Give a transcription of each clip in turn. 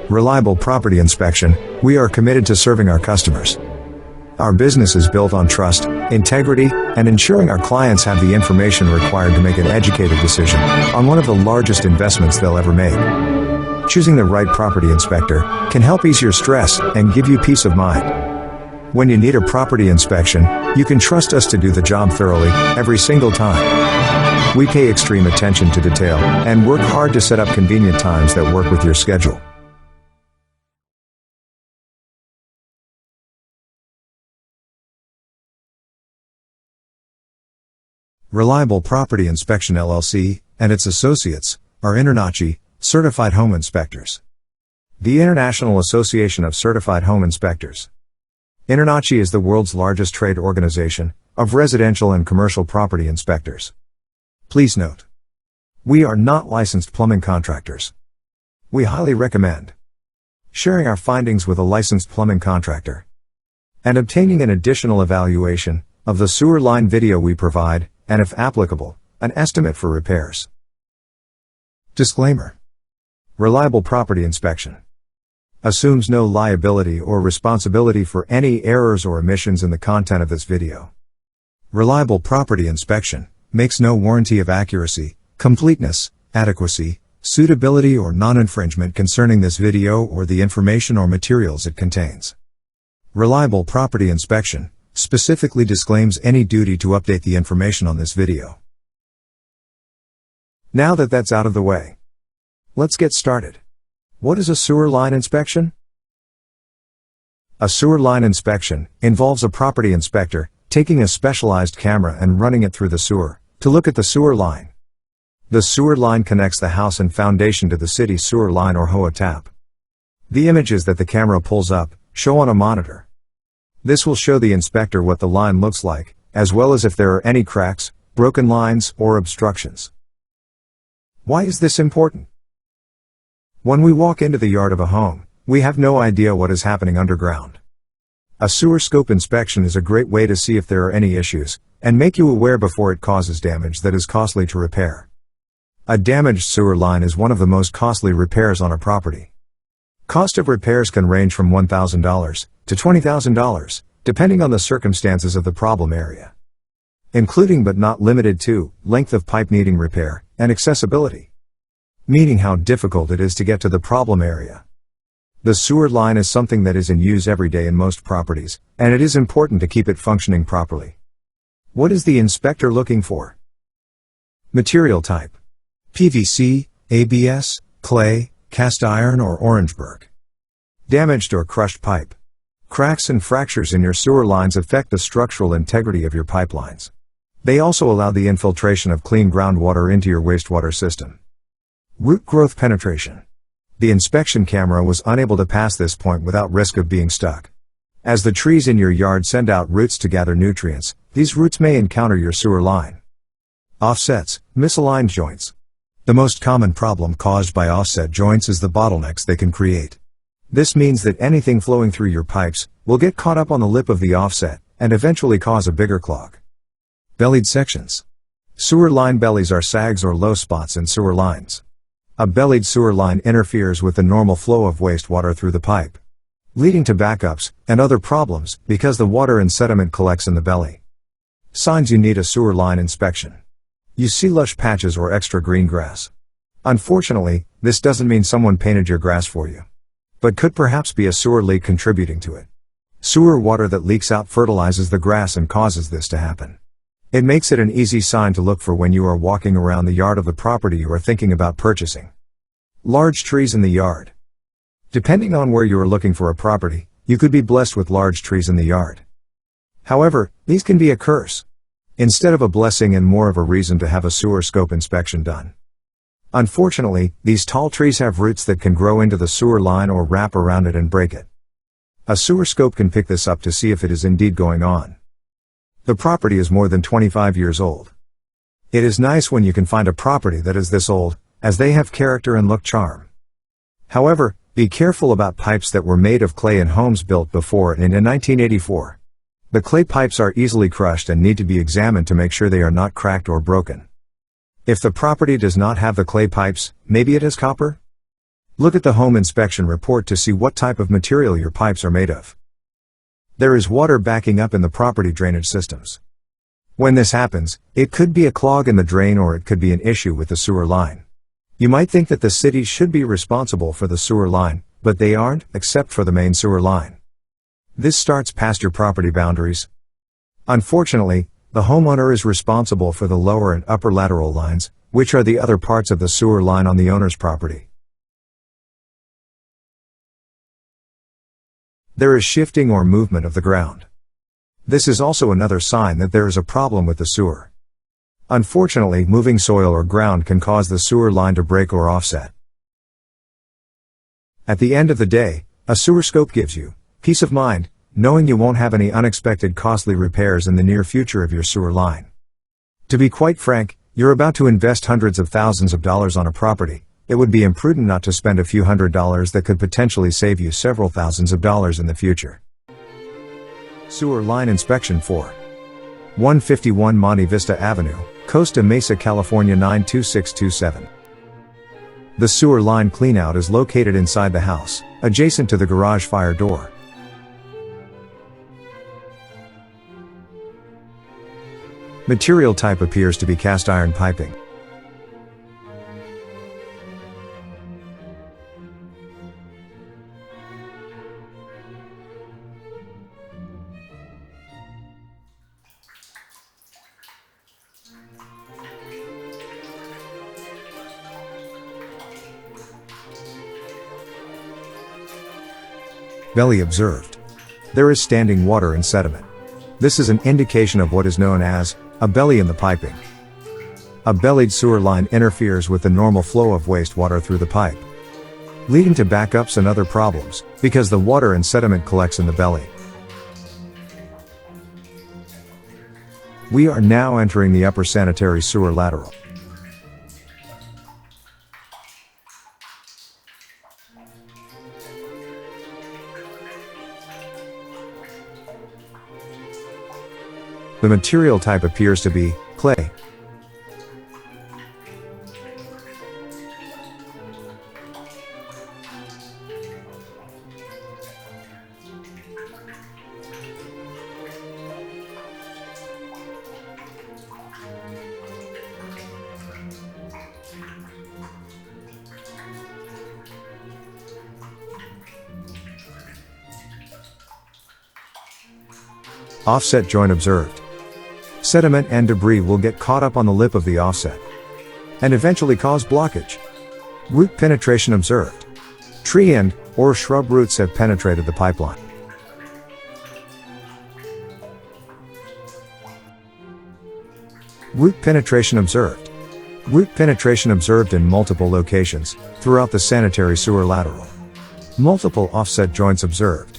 Reliable property inspection. We are committed to serving our customers. Our business is built on trust, integrity, and ensuring our clients have the information required to make an educated decision on one of the largest investments they'll ever make. Choosing the right property inspector can help ease your stress and give you peace of mind. When you need a property inspection, you can trust us to do the job thoroughly, every single time. We pay extreme attention to detail and work hard to set up convenient times that work with your schedule. Reliable Property Inspection LLC and its associates are INTRNACHI, Certified Home Inspectors. The International Association of Certified Home Inspectors. INTRNACHI is the world's largest trade organization of residential and commercial property inspectors. Please note, we are not licensed plumbing contractors. We highly recommend sharing our findings with a licensed plumbing contractor and obtaining an additional evaluation of the sewer line video we provide, and if applicable, an estimate for repairs. Disclaimer. Reliable Property Inspection assumes no liability or responsibility for any errors or omissions in the content of this video. Reliable Property Inspection makes no warranty of accuracy, completeness, adequacy, suitability or non-infringement concerning this video or the information or materials it contains. Reliable Property Inspection specifically disclaims any duty to update the information on this video. Now that that's out of the way, let's get started. What is a sewer line inspection? A sewer line inspection involves a property inspector taking a specialized camera and running it through the sewer to look at the sewer line. The sewer line connects the house and foundation to the city sewer line or HOA tap. The images that the camera pulls up show on a monitor. This will show the inspector what the line looks like, as well as if there are any cracks, broken lines, or obstructions. Why is this important? When we walk into the yard of a home, we have no idea what is happening underground. A sewer scope inspection is a great way to see if there are any issues, and make you aware before it causes damage that is costly to repair. A damaged sewer line is one of the most costly repairs on a property. Cost of repairs can range from $1,000 to $20,000, depending on the circumstances of the problem area, including but not limited to length of pipe needing repair and accessibility, meaning how difficult it is to get to the problem area. The sewer line is something that is in use every day in most properties, and it is important to keep it functioning properly. What is the inspector looking for? Material type: PVC, ABS, clay, cast iron or Orangeburg. Damaged or crushed pipe. Cracks and fractures in your sewer lines affect the structural integrity of your pipelines. They also allow the infiltration of clean groundwater into your wastewater system. Root growth penetration. The inspection camera was unable to pass this point without risk of being stuck. As the trees in your yard send out roots to gather nutrients, these roots may encounter your sewer line. Offsets, misaligned joints. The most common problem caused by offset joints is the bottlenecks they can create. This means that anything flowing through your pipes will get caught up on the lip of the offset and eventually cause a bigger clog. Bellied sections. Sewer line bellies are sags or low spots in sewer lines. A bellied sewer line interferes with the normal flow of wastewater through the pipe, leading to backups and other problems because the water and sediment collects in the belly. Signs you need a sewer line inspection. You see lush patches or extra green grass. Unfortunately, this doesn't mean someone painted your grass for you, but could perhaps be a sewer leak contributing to it. Sewer water that leaks out fertilizes the grass and causes this to happen. It makes it an easy sign to look for when you are walking around the yard of the property you are thinking about purchasing. Large trees in the yard. Depending on where you are looking for a property, you could be blessed with large trees in the yard. However, these can be a curse, instead of a blessing and more of a reason to have a sewer scope inspection done. Unfortunately, these tall trees have roots that can grow into the sewer line or wrap around it and break it. A sewer scope can pick this up to see if it is indeed going on. The property is more than 25 years old. It is nice when you can find a property that is this old, as they have character and look charm. However, be careful about pipes that were made of clay in homes built before and in 1984. The clay pipes are easily crushed and need to be examined to make sure they are not cracked or broken. If the property does not have the clay pipes, maybe it has copper? Look at the home inspection report to see what type of material your pipes are made of. There is water backing up in the property drainage systems. When this happens, it could be a clog in the drain or it could be an issue with the sewer line. You might think that the city should be responsible for the sewer line, but they aren't, except for the main sewer line. This starts past your property boundaries. Unfortunately, the homeowner is responsible for the lower and upper lateral lines, which are the other parts of the sewer line on the owner's property. There is shifting or movement of the ground. This is also another sign that there is a problem with the sewer. Unfortunately, moving soil or ground can cause the sewer line to break or offset. At the end of the day, a sewer scope gives you peace of mind, knowing you won't have any unexpected costly repairs in the near future of your sewer line. To be quite frank, you're about to invest hundreds of thousands of dollars on a property. It would be imprudent not to spend a few $100s that could potentially save you several thousands of dollars in the future. Sewer line inspection for 151 Monte Vista Avenue, Costa, Mesa, California 92627. The sewer line cleanout is located inside the house, adjacent to the garage fire door. Material type appears to be cast iron piping. Belly observed. There is standing water and sediment. This is an indication of what is known as a belly in the piping. A bellied sewer line interferes with the normal flow of wastewater through the pipe, leading to backups and other problems, because the water and sediment collects in the belly. We are now entering the Upper Sanitary Sewer Lateral. The material type appears to be clay. Offset joint observed. Sediment and debris will get caught up on the lip of the offset and eventually cause blockage. Root penetration observed. Tree and or shrub roots have penetrated the pipeline. Root penetration observed. Root penetration observed in multiple locations throughout the sanitary sewer lateral. Multiple offset joints observed.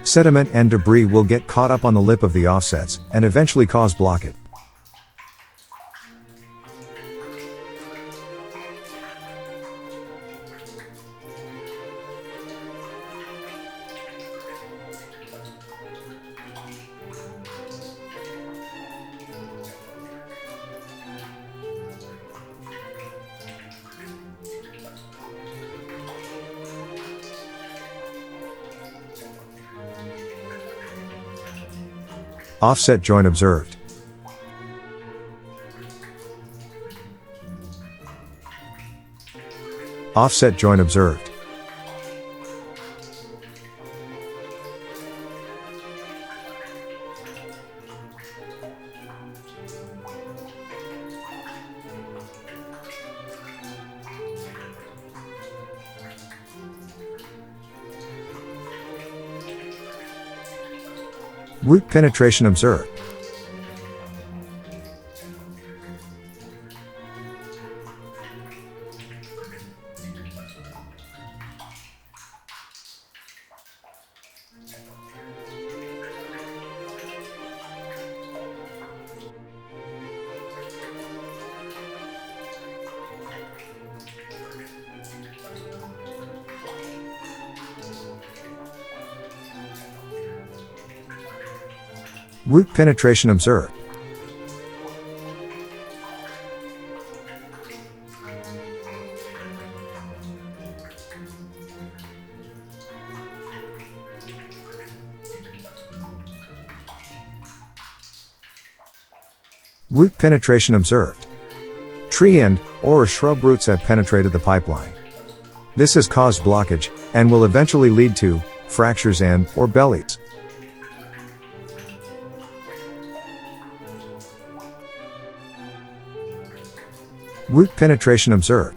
Sediment and debris will get caught up on the lip of the offsets and eventually cause blockage. Offset joint observed. Offset joint observed. Root penetration observed. Root penetration observed. Root penetration observed. Tree and/or shrub roots have penetrated the pipeline. This has caused blockage, and will eventually lead to fractures and/or bellies. Root penetration observed.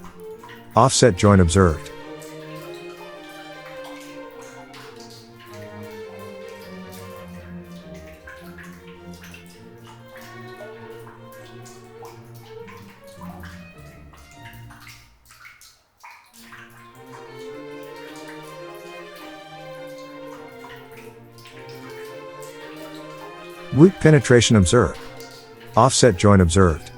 Offset joint observed. Root penetration observed. Offset joint observed.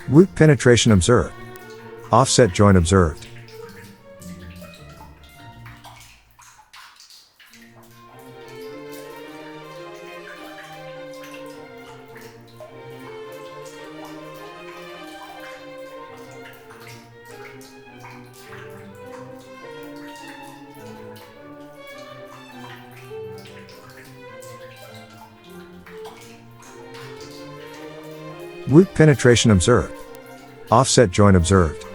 Root penetration observed. Offset joint observed. Root penetration observed. Offset joint observed.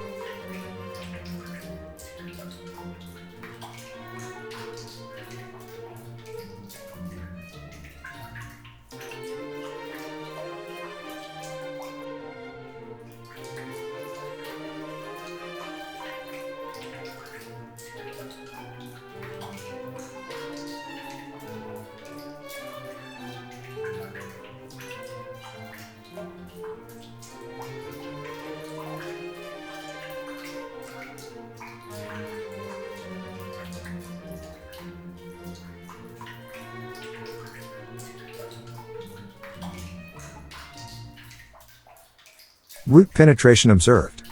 Root penetration observed.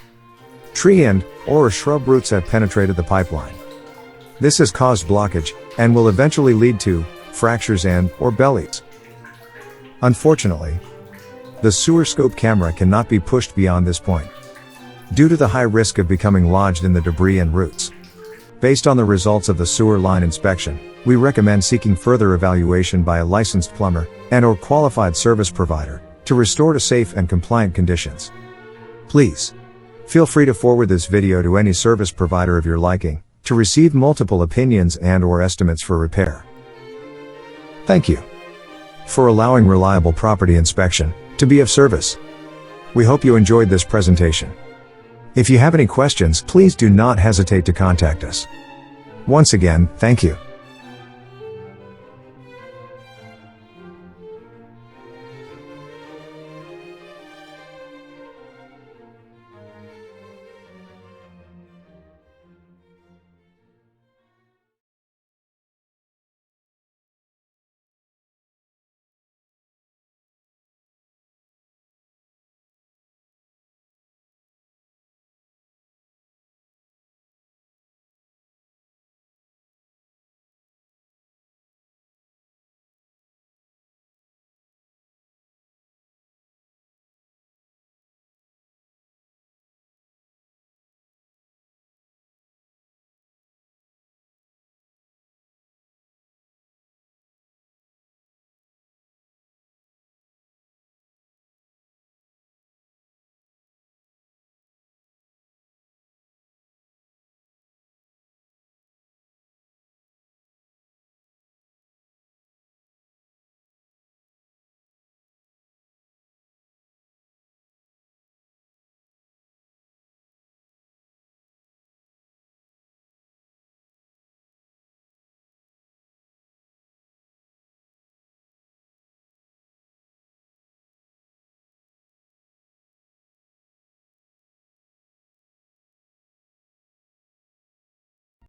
Tree and/or shrub roots have penetrated the pipeline. This has caused blockage, and will eventually lead to fractures and/or bellies. Unfortunately, the sewer scope camera cannot be pushed beyond this point, due to the high risk of becoming lodged in the debris and roots. Based on the results of the sewer line inspection, we recommend seeking further evaluation by a licensed plumber and/or qualified service provider to restore to safe and compliant conditions. Please feel free to forward this video to any service provider of your liking to receive multiple opinions and/or estimates for repair. Thank you for allowing reliable property inspection to be of service. We hope you enjoyed this presentation. If you have any questions, please do not hesitate to contact us. Once again, thank you.